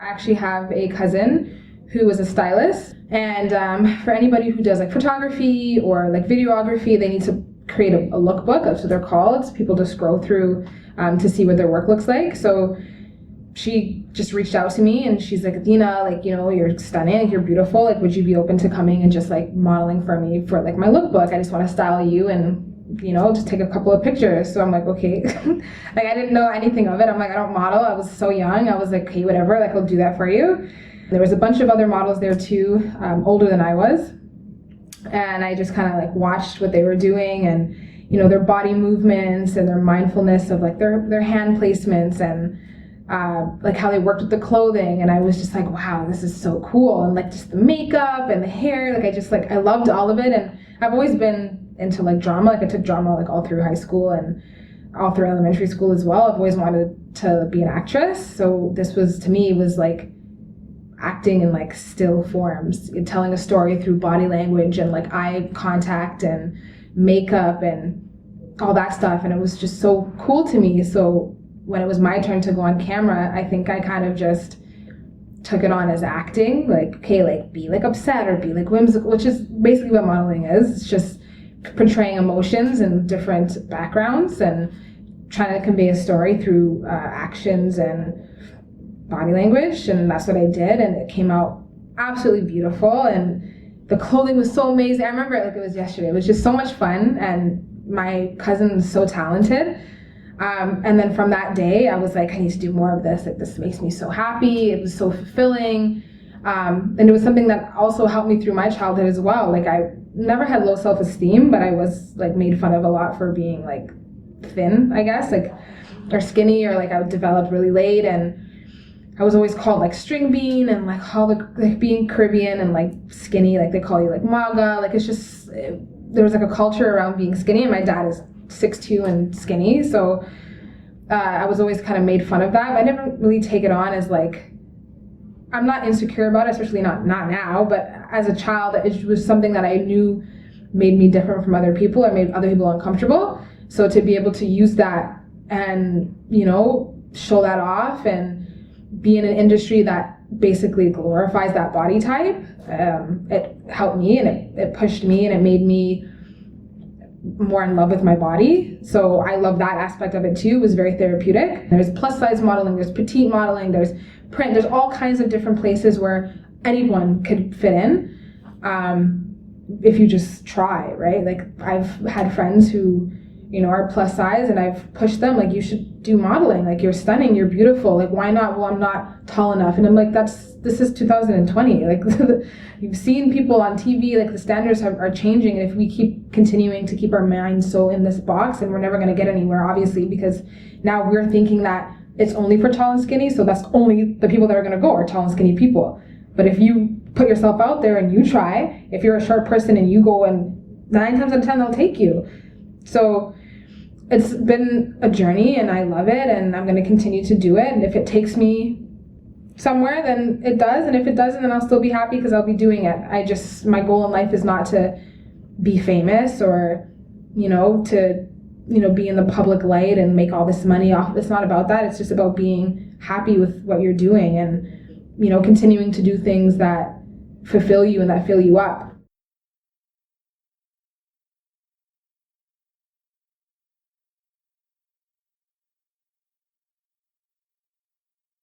I actually have a cousin who is a stylist, and for anybody who does like photography or like videography, they need to create a lookbook. That's what they're called. So people just scroll through to see what their work looks like. So she just reached out to me and she's like, Athena, like, you know, you're stunning, like, you're beautiful. Like, would you be open to coming and just like modeling for me for like my lookbook? I just want to style you and, you know, just take a couple of pictures. So I'm like, okay. Like, I didn't know anything of it. I'm like, I don't model. I was so young. I was like, okay, whatever, like, I'll do that for you. There was a bunch of other models there too, older than I was. And I just kind of like watched what they were doing and, you know, their body movements and their mindfulness of like their hand placements and like how they worked with the clothing. And I was just like, wow, this is so cool. And like just the makeup and the hair, like I loved all of it. And I've always been into like drama. Like I took drama like all through high school and all through elementary school as well. I've always wanted to be an actress. So this was, to me, was like acting in like still forms, telling a story through body language and like eye contact and makeup and all that stuff. And it was just so cool to me. So when it was my turn to go on camera, I think I kind of just took it on as acting, like, okay, like be like upset or be like whimsical, which is basically what modeling is. It's just portraying emotions in different backgrounds and trying to convey a story through actions and body language. And that's what I did, and it came out absolutely beautiful. And the clothing was so amazing. I remember it like it was yesterday. It was just so much fun, and my cousin is so talented. And then from that day, I was like, I need to do more of this. Like, this makes me so happy. It was so fulfilling. And it was something that also helped me through my childhood as well. Like, I never had low self-esteem, but I was like made fun of a lot for being like thin, I guess, like, or skinny, or like I developed really late. And I was always called like string bean and like all the, like being Caribbean and like skinny, like they call you like maga. Like, it's just, there was like a culture around being skinny, and my dad is 6'2" and skinny, so I was always kind of made fun of that. But I didn't really take it on as like, I'm not insecure about it, especially not now, but as a child, it was something that I knew made me different from other people or made other people uncomfortable. So to be able to use that and, you know, show that off and be in an industry that basically glorifies that body type, it helped me, and it pushed me, and it made me more in love with my body. So I love that aspect of it too. It was very therapeutic. There's plus size modeling, there's petite modeling, there's print, there's all kinds of different places where anyone could fit in, if you just try, right? Like, I've had friends who, you know, are plus size, and I've pushed them, like, you should do modeling, like, you're stunning, you're beautiful, like, why not? Well, I'm not tall enough. And I'm like, this is 2020. Like, you've seen people on TV, like, the standards are changing, and if we keep continuing to keep our minds so in this box, and we're never going to get anywhere, obviously, because now we're thinking that it's only for tall and skinny, so that's only the people that are going to go are tall and skinny people. But if you put yourself out there and you try, if you're a short person and you go, and 9 times out of 10 they'll take you. So it's been a journey, and I love it, and I'm going to continue to do it. And if it takes me somewhere, then it does. And if it doesn't, then I'll still be happy because I'll be doing it. My goal in life is not to be famous or, you know, to, you know, be in the public light and make all this money off. It's not about that. It's just about being happy with what you're doing and, you know, continuing to do things that fulfill you and that fill you up.